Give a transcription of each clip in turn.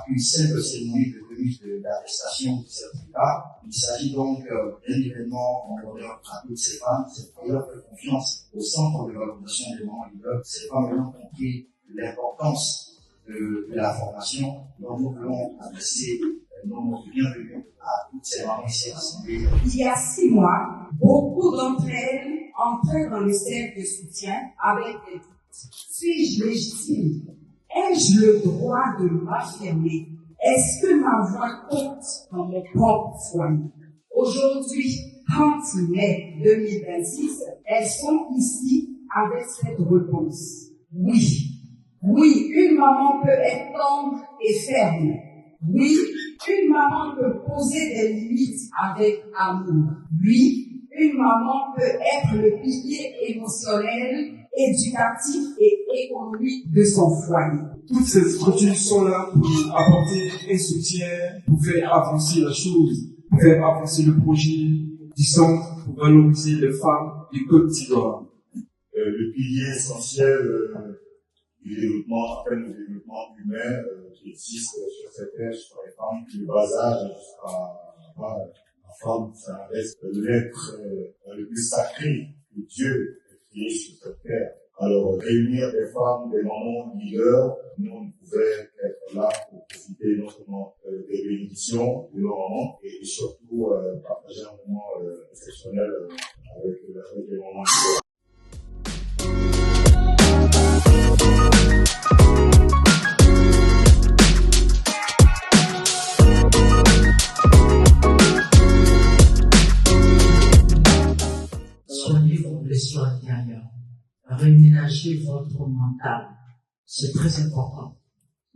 une simple cérémonie de remise d'attestation de certificat. Il s'agit donc d'un événement en l'honneur à toutes ces femmes, qui leur fait confiance au centre de valorisation des mamans leaders. Ces femmes ayant compris l'importance de la formation, dont nous voulons adresser nos mots de bienvenue à toutes ces mamans ici rassemblées. Il y a 6 mois, beaucoup d'entre elles entraient dans le cercle de soutien avec des doutes. Suis-je légitime? Ai-je le droit de m'affirmer? Est-ce que ma voix compte dans mon propre foyer? Aujourd'hui, 30 mai 2026, elles sont ici avec cette réponse. Oui. Oui, une maman peut être tendre et ferme. Oui, une maman peut poser des limites avec amour. Oui, une maman peut être le pilier émotionnel, éducatif et économique de son foyer. Toutes ces structures sont là pour apporter un soutien, pour faire avancer la chose, pour faire avancer le projet du centre, pour valoriser les femmes du Côte d'Ivoire. Le pilier essentiel du développement, du développement humain qui existe sur cette terre, sur les femmes, du bas âge jusqu'à la femme, ça reste l'être le plus sacré que Dieu a créé sur cette terre. Alors, réunir des femmes, des mamans leaders, nous, on pouvait être là pour profiter non seulement des bénédictions de nos mamans et surtout partager un moment exceptionnel avec les mamans leaders. Soignez vos blessures intérieures. Réménagez votre mental. C'est très important.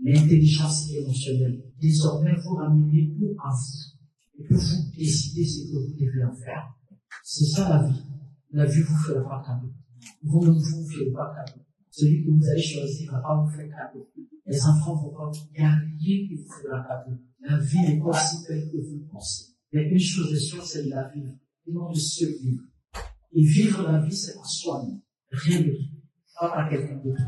L'intelligence émotionnelle. Désormais, vous ramenez tout à vous. Et que vous décidez ce que vous devez en faire. C'est ça la vie. La vie vous fait pas cadeau. Vous ne vous faites pas cadeau. Celui que vous allez choisir va pas vous faire cadeau. Les enfants vont pas vous garder qui vous fera cadeau. La vie n'est pas aussi belle que vous le pensez. Mais une chose est sûre, c'est de la vivre. Et non de survivre. Et vivre la vie, c'est à soi-même. Rien de tout. Pas par quelqu'un d'autre.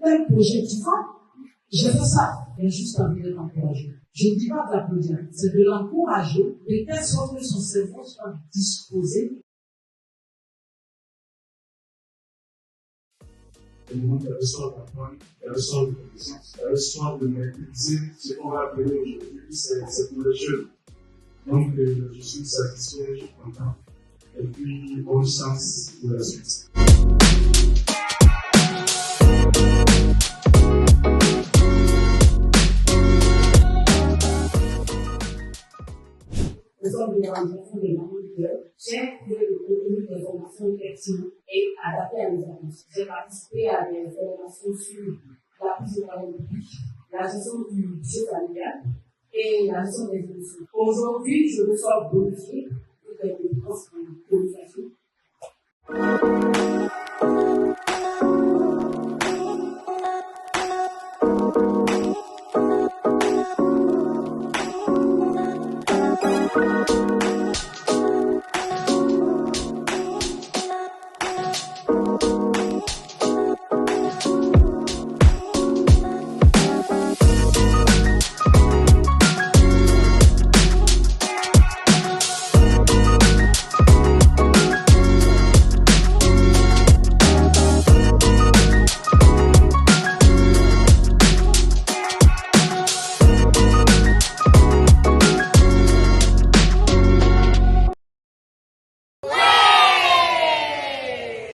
Tel projet, tu vois, je fais ça. J'ai juste envie de t'encourager. Je ne dis pas de l'applaudir, c'est de l'encourager, de telle sorte que son cerveau soit disposé. Le monde a besoin d'apprendre, il a besoin de connaissances, il a besoin de maîtriser ce qu'on va appeler aujourd'hui, c'est pour les jeunes. Donc, je suis satisfait, je suis content. Et puis, bonne chance pour la suite. Nous sommes des organisations des mamans leaders. J'ai trouvé le contenu des formations pertinentes et adaptées à nos attentes. J'ai participé à des formations sur la prise de parole publique, la gestion du budget familial et la gestion des émotions. Aujourd'hui, je me sens bonifiée pour des compétences en communication.